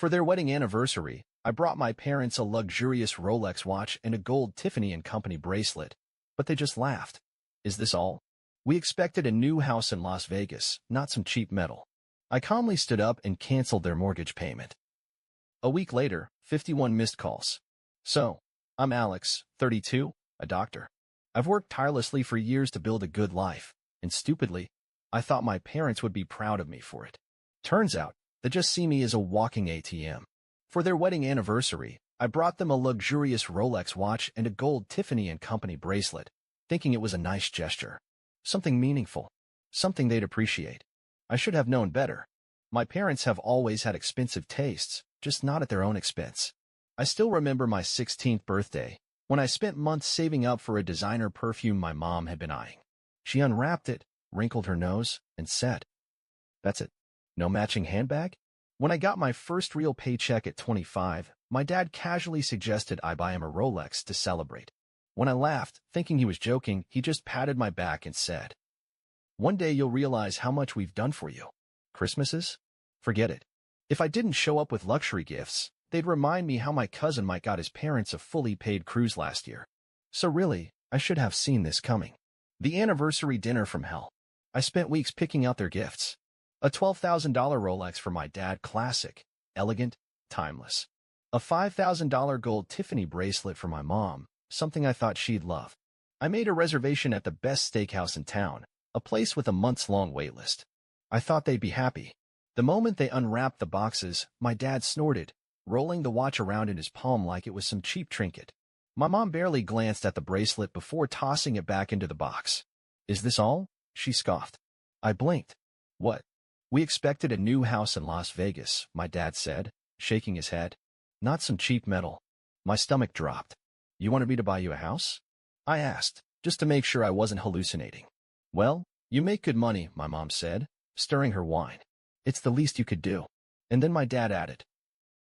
For their wedding anniversary, I brought my parents a luxurious Rolex watch and a gold Tiffany & Company bracelet, but they just laughed. Is this all? We expected a new house in Las Vegas, not some cheap metal. I calmly stood up and canceled their mortgage payment. A week later, 51 missed calls. So, I'm Alex, 32, a doctor. I've worked tirelessly for years to build a good life, and stupidly, I thought my parents would be proud of me for it. Turns out, they just see me as a walking ATM. For their wedding anniversary, I brought them a luxurious Rolex watch and a gold Tiffany & Company bracelet, thinking it was a nice gesture. Something meaningful. Something they'd appreciate. I should have known better. My parents have always had expensive tastes, just not at their own expense. I still remember my 16th birthday, when I spent months saving up for a designer perfume my mom had been eyeing. She unwrapped it, wrinkled her nose, and said, "That's it. No matching handbag?" When I got my first real paycheck at 25, my dad casually suggested I buy him a Rolex to celebrate. When I laughed, thinking he was joking, he just patted my back and said, "One day you'll realize how much we've done for you. Christmases? Forget it. If I didn't show up with luxury gifts, they'd remind me how my cousin Mike got his parents a fully paid cruise last year. So really, I should have seen this coming." The anniversary dinner from hell. I spent weeks picking out their gifts. A $12,000 Rolex for my dad, classic, elegant, timeless. A $5,000 gold Tiffany bracelet for my mom, something I thought she'd love. I made a reservation at the best steakhouse in town, a place with a months-long waitlist. I thought they'd be happy. The moment they unwrapped the boxes, my dad snorted, rolling the watch around in his palm like it was some cheap trinket. My mom barely glanced at the bracelet before tossing it back into the box. "Is this all?" she scoffed. I blinked. "What? We expected a new house in Las Vegas," my dad said, shaking his head. "Not some cheap metal." My stomach dropped. "You wanted me to buy you a house?" I asked, just to make sure I wasn't hallucinating. "Well, you make good money," my mom said, stirring her wine. "It's the least you could do." And then my dad added,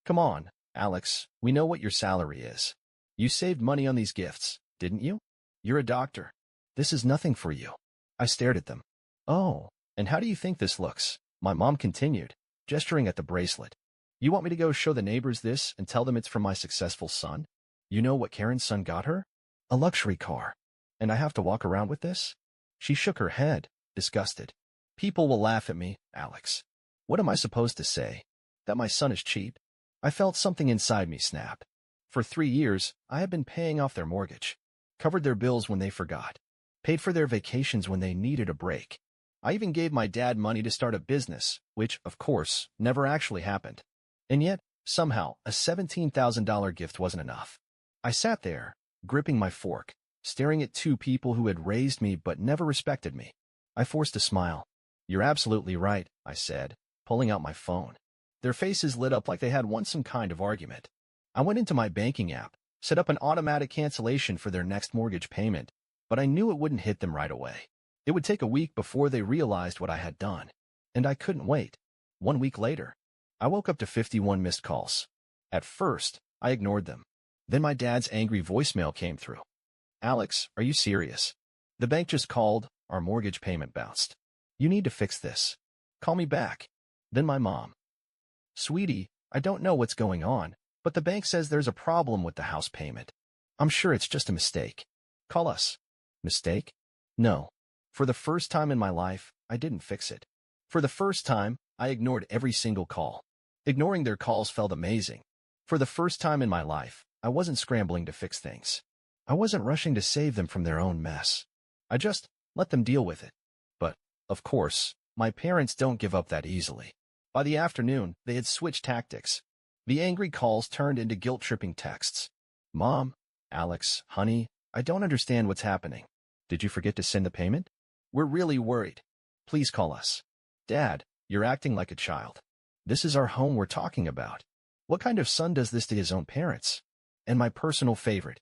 "Come on, Alex, we know what your salary is. You saved money on these gifts, didn't you? You're a doctor. This is nothing for you." I stared at them. "Oh, and how do you think this looks?" My mom continued, gesturing at the bracelet. "You want me to go show the neighbors this and tell them it's from my successful son? You know what Karen's son got her? A luxury car. And I have to walk around with this?" She shook her head, disgusted. "People will laugh at me, Alex. What am I supposed to say? That my son is cheap?" I felt something inside me snap. For 3 years, I had been paying off their mortgage, covered their bills when they forgot, paid for their vacations when they needed a break. I even gave my dad money to start a business, which, of course, never actually happened. And yet, somehow, a $17,000 gift wasn't enough. I sat there, gripping my fork, staring at two people who had raised me but never respected me. I forced a smile. "You're absolutely right," I said, pulling out my phone. Their faces lit up like they had won some kind of argument. I went into my banking app, set up an automatic cancellation for their next mortgage payment, but I knew it wouldn't hit them right away. It would take a week before they realized what I had done, and I couldn't wait. 1 week later, I woke up to 51 missed calls. At first, I ignored them. Then my dad's angry voicemail came through. "Alex, are you serious? The bank just called, our mortgage payment bounced. You need to fix this. Call me back." Then my mom. "Sweetie, I don't know what's going on, but the bank says there's a problem with the house payment. I'm sure it's just a mistake. Call us." Mistake? No. For the first time in my life, I didn't fix it. For the first time, I ignored every single call. Ignoring their calls felt amazing. For the first time in my life, I wasn't scrambling to fix things. I wasn't rushing to save them from their own mess. I just let them deal with it. But, of course, my parents don't give up that easily. By the afternoon, they had switched tactics. The angry calls turned into guilt-tripping texts. "Mom, Alex, honey, I don't understand what's happening. Did you forget to send the payment? We're really worried. Please call us. Dad, you're acting like a child. This is our home we're talking about. What kind of son does this to his own parents?" And my personal favorite.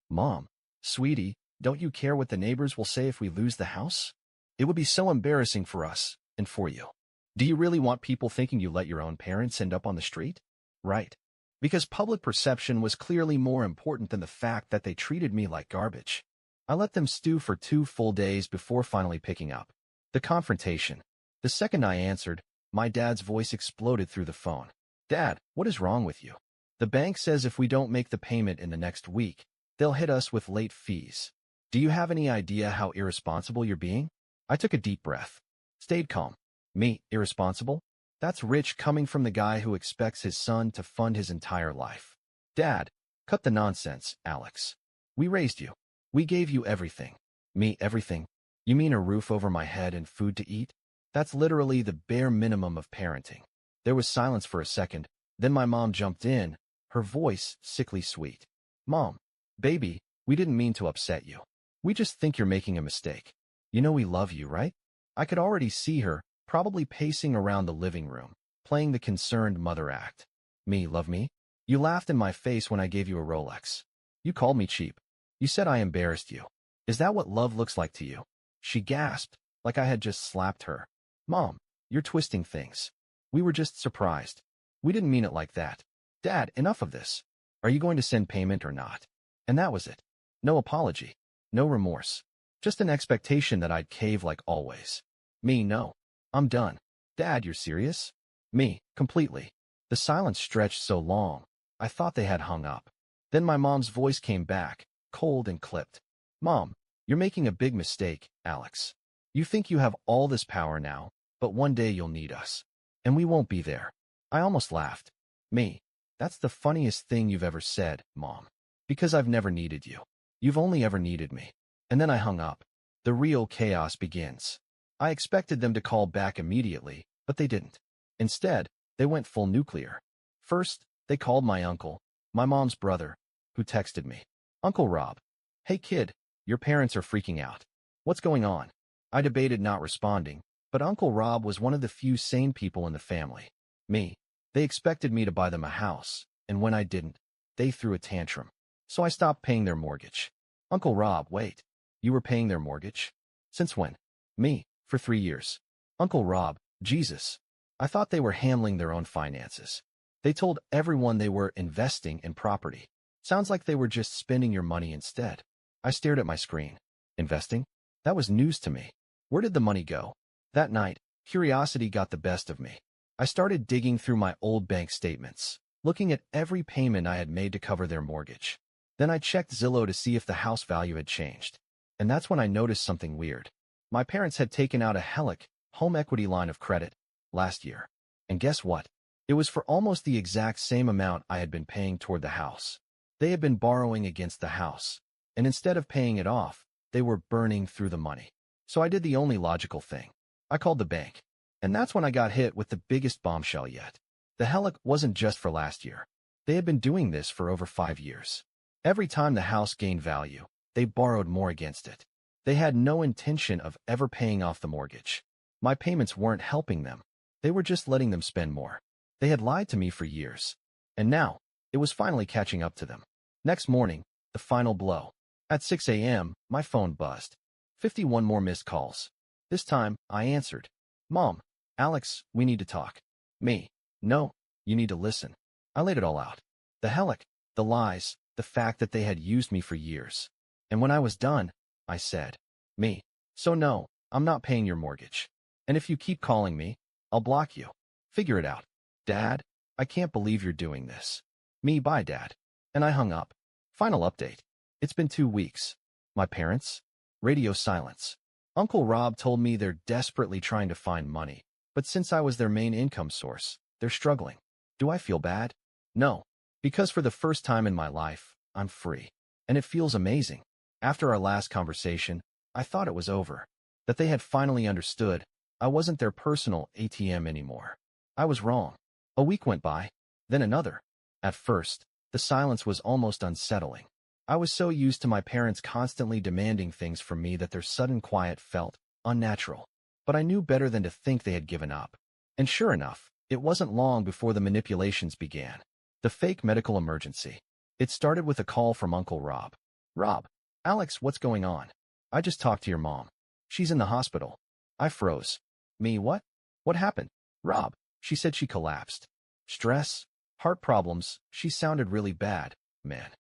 "Mom, sweetie, don't you care what the neighbors will say if we lose the house? It would be so embarrassing for us, and for you. Do you really want people thinking you let your own parents end up on the street?" Right. Because public perception was clearly more important than the fact that they treated me like garbage. I let them stew for 2 full days before finally picking up. The confrontation. The second I answered, my dad's voice exploded through the phone. Dad, what is wrong with you? The bank says if we don't make the payment in the next week, they'll hit us with late fees. Do you have any idea how irresponsible you're being? I took a deep breath. Stayed calm. Me, irresponsible? That's rich coming from the guy who expects his son to fund his entire life. Dad, cut the nonsense, Alex. We raised you. We gave you everything. Me, everything? You mean a roof over my head and food to eat? That's literally the bare minimum of parenting. There was silence for a second, then my mom jumped in, her voice sickly sweet. Mom, baby, we didn't mean to upset you. We just think you're making a mistake. You know we love you, right? I could already see her, probably pacing around the living room, playing the concerned mother act. Me, love me? You laughed in my face when I gave you a Rolex. You called me cheap. You said I embarrassed you. Is that what love looks like to you? She gasped, like I had just slapped her. Mom, you're twisting things. We were just surprised. We didn't mean it like that. Dad, enough of this. Are you going to send payment or not? And that was it. No apology. No remorse. Just an expectation that I'd cave like always. Me, no. I'm done. Dad, you're serious? Me, completely. The silence stretched so long, I thought they had hung up. Then my mom's voice came back, cold and clipped. Mom, you're making a big mistake, Alex. You think you have all this power now, but one day you'll need us. And we won't be there. I almost laughed. Me, that's the funniest thing you've ever said, Mom. Because I've never needed you. You've only ever needed me. And then I hung up. The real chaos begins. I expected them to call back immediately, but they didn't. Instead, they went full nuclear. First, they called my uncle, my mom's brother, who texted me. Uncle Rob. Hey kid, your parents are freaking out. What's going on? I debated not responding, but Uncle Rob was one of the few sane people in the family. Me. They expected me to buy them a house, and when I didn't, they threw a tantrum. So I stopped paying their mortgage. Uncle Rob, wait. You were paying their mortgage? Since when? Me, for 3 years. Uncle Rob, Jesus. I thought they were handling their own finances. They told everyone they were investing in property. Sounds like they were just spending your money instead. I stared at my screen. Investing? That was news to me. Where did the money go? That night, curiosity got the best of me. I started digging through my old bank statements, looking at every payment I had made to cover their mortgage. Then I checked Zillow to see if the house value had changed. And that's when I noticed something weird. My parents had taken out a HELOC, home equity line of credit, last year. And guess what? It was for almost the exact same amount I had been paying toward the house. They had been borrowing against the house. And instead of paying it off, they were burning through the money. So I did the only logical thing. I called the bank. And that's when I got hit with the biggest bombshell yet. The HELOC wasn't just for last year. They had been doing this for over 5 years. Every time the house gained value, they borrowed more against it. They had no intention of ever paying off the mortgage. My payments weren't helping them. They were just letting them spend more. They had lied to me for years. And now, it was finally catching up to them. Next morning, the final blow. At 6 a.m., my phone buzzed. 51 more missed calls. This time, I answered. Mom, Alex, we need to talk. Me. No, you need to listen. I laid it all out. The HELOC, the lies, the fact that they had used me for years. And when I was done, I said, me. So no, I'm not paying your mortgage. And if you keep calling me, I'll block you. Figure it out. Dad, I can't believe you're doing this. Me, bye, Dad. And I hung up. Final update. It's been 2 weeks. My parents? Radio silence. Uncle Rob told me they're desperately trying to find money, but since I was their main income source, they're struggling. Do I feel bad? No, because for the first time in my life, I'm free. And it feels amazing. After our last conversation, I thought it was over, that they had finally understood I wasn't their personal ATM anymore. I was wrong. A week went by, then another. At first, the silence was almost unsettling. I was so used to my parents constantly demanding things from me that their sudden quiet felt unnatural. But I knew better than to think they had given up. And sure enough, it wasn't long before the manipulations began. The fake medical emergency. It started with a call from Uncle Rob. Rob, Alex, what's going on? I just talked to your mom. She's in the hospital. I froze. Me, what? What happened? Rob, she said she collapsed. Stress, heart problems, she sounded really bad, man.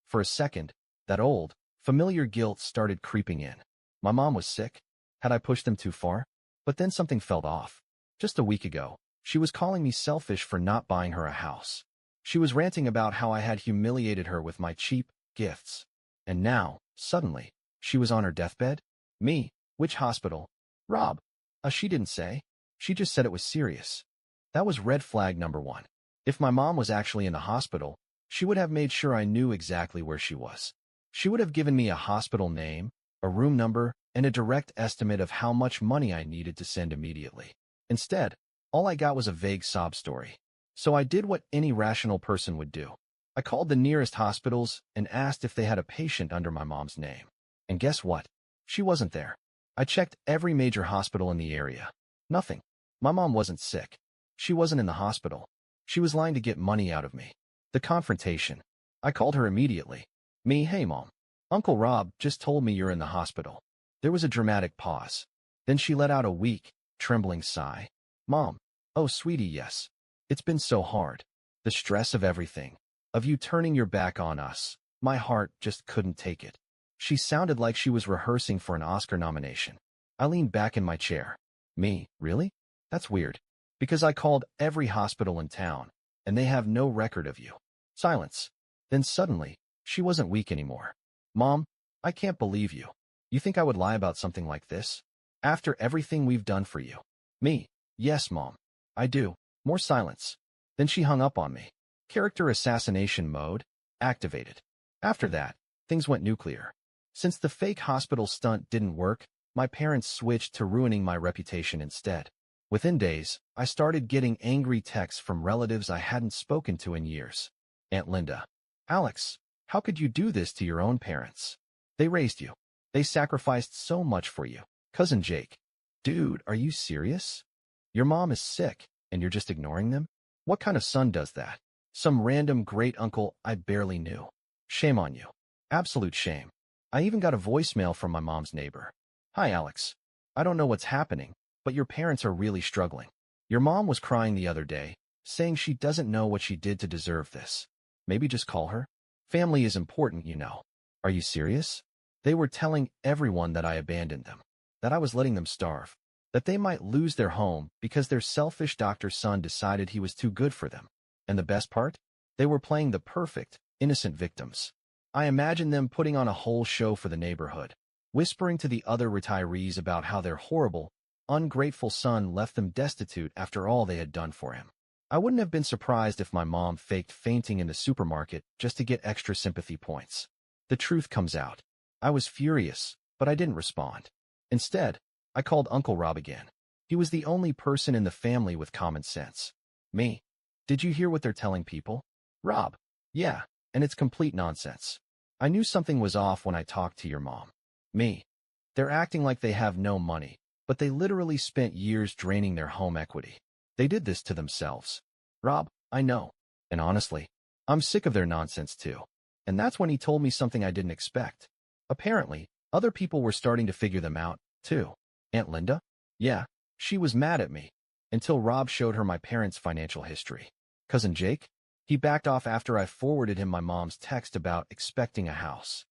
For a second, that old, familiar guilt started creeping in. My mom was sick. Had I pushed them too far? But then something felt off. Just a week ago, She was calling me selfish for not buying her a house. She was ranting about how I had humiliated her with my cheap gifts. And now, suddenly, she was on her deathbed? Me? Which hospital? Rob. She didn't say. She just said it was serious. That was red flag number one. If my mom was actually in the hospital, she would have made sure I knew exactly where she was. She would have given me a hospital name, a room number, and a direct estimate of how much money I needed to send immediately. Instead, all I got was a vague sob story. So I did what any rational person would do. I called the nearest hospitals and asked if they had a patient under my mom's name. And guess what? She wasn't there. I checked every major hospital in the area. Nothing. My mom wasn't sick. She wasn't in the hospital. She was lying to get money out of me. The confrontation. I called her immediately. Me, hey mom. Uncle Rob just told me you're in the hospital. There was a dramatic pause. Then she let out a weak, trembling sigh. Mom. Oh, sweetie, yes. It's been so hard. The stress of everything. Of you turning your back on us. My heart just couldn't take it. She sounded like she was rehearsing for an Oscar nomination. I leaned back in my chair. Me, really? That's weird. Because I called every hospital in town, and they have no record of you. Silence. Then suddenly, she wasn't weak anymore. Mom, I can't believe you. You think I would lie about something like this? After everything we've done for you. Me. Yes, Mom. I do. More silence. Then she hung up on me. Character assassination mode activated. After that, things went nuclear. Since the fake hospital stunt didn't work, my parents switched to ruining my reputation instead. Within days, I started getting angry texts from relatives I hadn't spoken to in years. Aunt Linda. Alex, how could you do this to your own parents? They raised you. They sacrificed so much for you. Cousin Jake. Dude, are you serious? Your mom is sick, and you're just ignoring them? What kind of son does that? Some random great-uncle I barely knew. Shame on you. Absolute shame. I even got a voicemail from my mom's neighbor. Hi, Alex. I don't know what's happening, but your parents are really struggling. Your mom was crying the other day, saying she doesn't know what she did to deserve this. Maybe just call her? Family is important, you know. Are you serious? They were telling everyone that I abandoned them, that I was letting them starve, that they might lose their home because their selfish doctor's son decided he was too good for them. And the best part? They were playing the perfect, innocent victims. I imagined them putting on a whole show for the neighborhood, whispering to the other retirees about how their horrible, ungrateful son left them destitute after all they had done for him. I wouldn't have been surprised if my mom faked fainting in the supermarket just to get extra sympathy points. The truth comes out. I was furious, but I didn't respond. Instead, I called Uncle Rob again. He was the only person in the family with common sense. Me. Did you hear what they're telling people? Rob. Yeah, and it's complete nonsense. I knew something was off when I talked to your mom. Me. They're acting like they have no money, but they literally spent years draining their home equity. They did this to themselves. Rob, I know. And honestly, I'm sick of their nonsense too. And that's when he told me something I didn't expect. Apparently, other people were starting to figure them out, too. Aunt Linda? Yeah, she was mad at me. Until Rob showed her my parents' financial history. Cousin Jake? He backed off after I forwarded him my mom's text about expecting a house.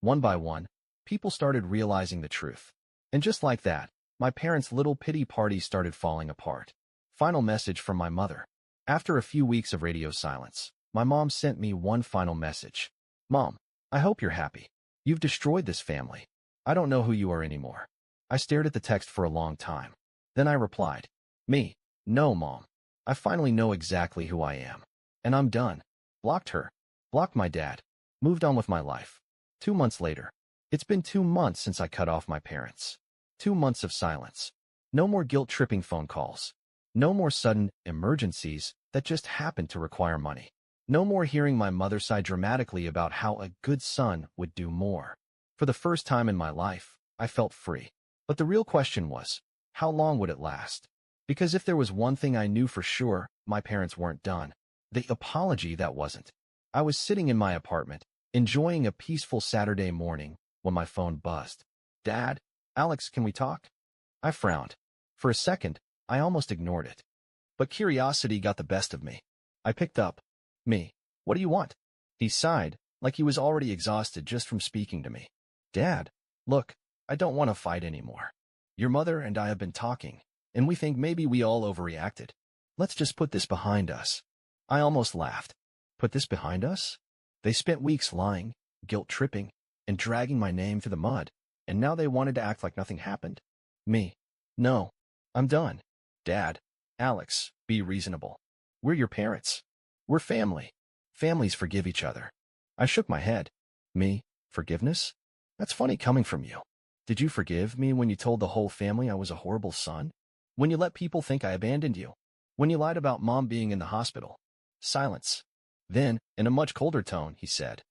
One by one, people started realizing the truth. And just like that, my parents' little pity party started falling apart. Final message from my mother. After a few weeks of radio silence, my mom sent me one final message. Mom, I hope you're happy. You've destroyed this family. I don't know who you are anymore. I stared at the text for a long time. Then I replied, Me, no, Mom. I finally know exactly who I am. And I'm done. Blocked her. Blocked my dad. Moved on with my life. 2 months later. It's been 2 months since I cut off my parents. 2 months of silence. No more guilt-tripping phone calls. No more sudden emergencies that just happened to require money. No more hearing my mother sigh dramatically about how a good son would do more. For the first time in my life, I felt free. But the real question was, how long would it last? Because if there was one thing I knew for sure, my parents weren't done. The apology that wasn't. I was sitting in my apartment, enjoying a peaceful Saturday morning, when my phone buzzed. Dad? Alex, can we talk? I frowned. For a second, I almost ignored it. But curiosity got the best of me. I picked up. Me. What do you want? He sighed, like he was already exhausted just from speaking to me. Dad, look, I don't want to fight anymore. Your mother and I have been talking, and we think maybe we all overreacted. Let's just put this behind us. I almost laughed. Put this behind us? They spent weeks lying, guilt-tripping, and dragging my name through the mud, and now they wanted to act like nothing happened? Me. No. I'm done. Dad. Alex, be reasonable. We're your parents. We're family. Families forgive each other. I shook my head. Me? Forgiveness? That's funny coming from you. Did you forgive me when you told the whole family I was a horrible son? When you let people think I abandoned you? When you lied about Mom being in the hospital? Silence. Then, in a much colder tone, he said,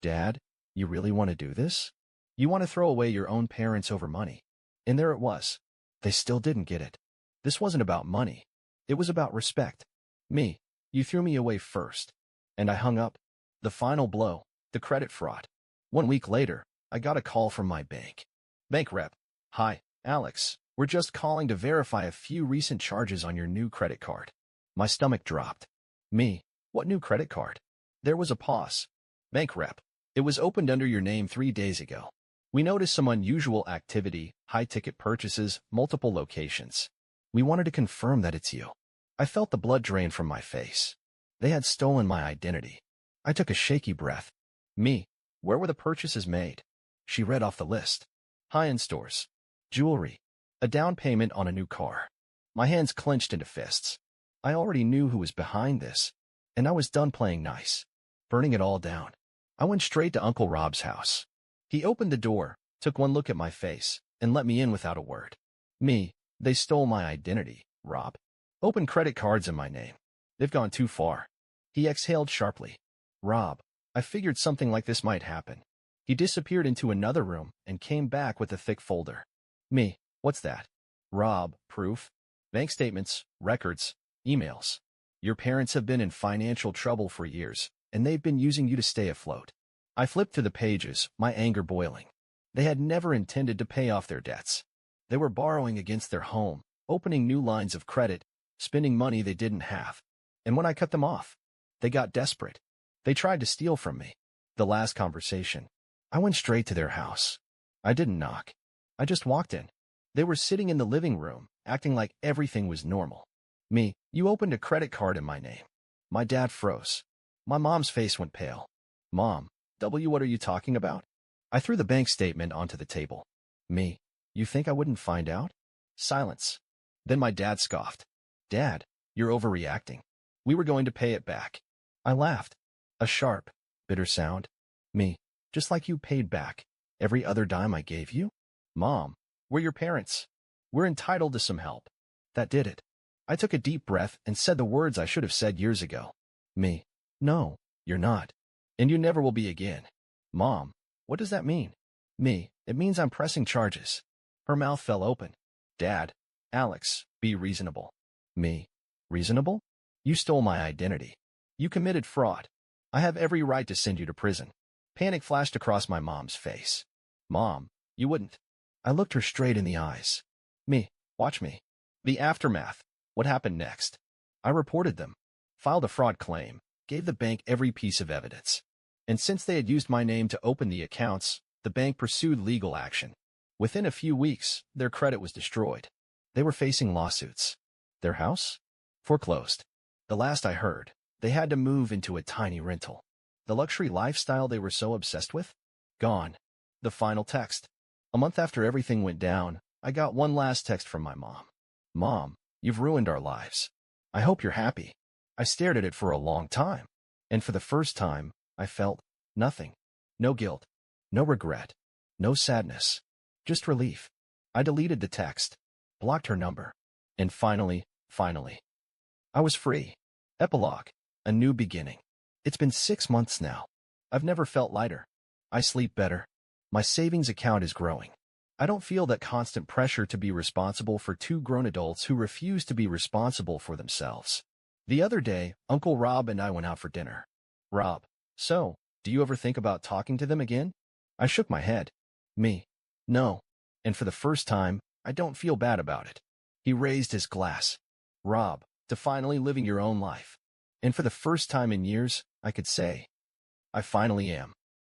Dad, you really want to do this? You want to throw away your own parents over money? And there it was. They still didn't get it. This wasn't about money. It was about respect. Me. You threw me away first. And I hung up. The final blow. The credit fraud. 1 week later, I got a call from my bank. Bank rep. Hi, Alex. We're just calling to verify a few recent charges on your new credit card. My stomach dropped. Me. What new credit card? There was a pause. Bank rep. It was opened under your name 3 days ago. We noticed some unusual activity, high-ticket purchases, multiple locations. We wanted to confirm that it's you. I felt the blood drain from my face. They had stolen my identity. I took a shaky breath. Me. Where were the purchases made? She read off the list. High-end stores. Jewelry. A down payment on a new car. My hands clenched into fists. I already knew who was behind this, and I was done playing nice. Burning it all down. I went straight to Uncle Rob's house. He opened the door, took one look at my face, and let me in without a word. Me. They stole my identity, Rob. Open credit cards in my name. They've gone too far. He exhaled sharply. Rob, I figured something like this might happen. He disappeared into another room and came back with a thick folder. Me. What's that? Rob, proof? Bank statements, records, emails. Your parents have been in financial trouble for years, and they've been using you to stay afloat. I flipped through the pages, my anger boiling. They had never intended to pay off their debts. They were borrowing against their home, opening new lines of credit, spending money they didn't have. And when I cut them off, they got desperate. They tried to steal from me. The last conversation. I went straight to their house. I didn't knock. I just walked in. They were sitting in the living room, acting like everything was normal. Me. You opened a credit card in my name. My dad froze. My mom's face went pale. Mom. What are you talking about? I threw the bank statement onto the table. Me. You think I wouldn't find out? Silence. Then my dad scoffed. Dad, you're overreacting. We were going to pay it back. I laughed. A sharp, bitter sound. Me. Just like you paid back every other dime I gave you? Mom, we're your parents. We're entitled to some help. That did it. I took a deep breath and said the words I should have said years ago. Me. No, you're not. And you never will be again. Mom, what does that mean? Me. It means I'm pressing charges. Her mouth fell open. Dad. Alex, be reasonable. Me. Reasonable? You stole my identity. You committed fraud. I have every right to send you to prison. Panic flashed across my mom's face. Mom, you wouldn't. I looked her straight in the eyes. Me. Watch me. The aftermath. What happened next? I reported them. Filed a fraud claim. Gave the bank every piece of evidence. And since they had used my name to open the accounts, the bank pursued legal action. Within a few weeks, their credit was destroyed. They were facing lawsuits. Their house? Foreclosed. The last I heard, they had to move into a tiny rental. The luxury lifestyle they were so obsessed with? Gone. The final text. A month after everything went down, I got one last text from my mom. Mom, you've ruined our lives. I hope you're happy. I stared at it for a long time. And for the first time, I felt nothing. No guilt. No regret. No sadness. Just relief. I deleted the text. Blocked her number. And finally, I was free. Epilogue. A new beginning. It's been 6 months now. I've never felt lighter. I sleep better. My savings account is growing. I don't feel that constant pressure to be responsible for 2 grown adults who refuse to be responsible for themselves. The other day, Uncle Rob and I went out for dinner. Rob, so, do you ever think about talking to them again? I shook my head. Me. No. And for the first time, I don't feel bad about it. He raised his glass. Rob, to finally living your own life. And for the first time in years, I could say, I finally am.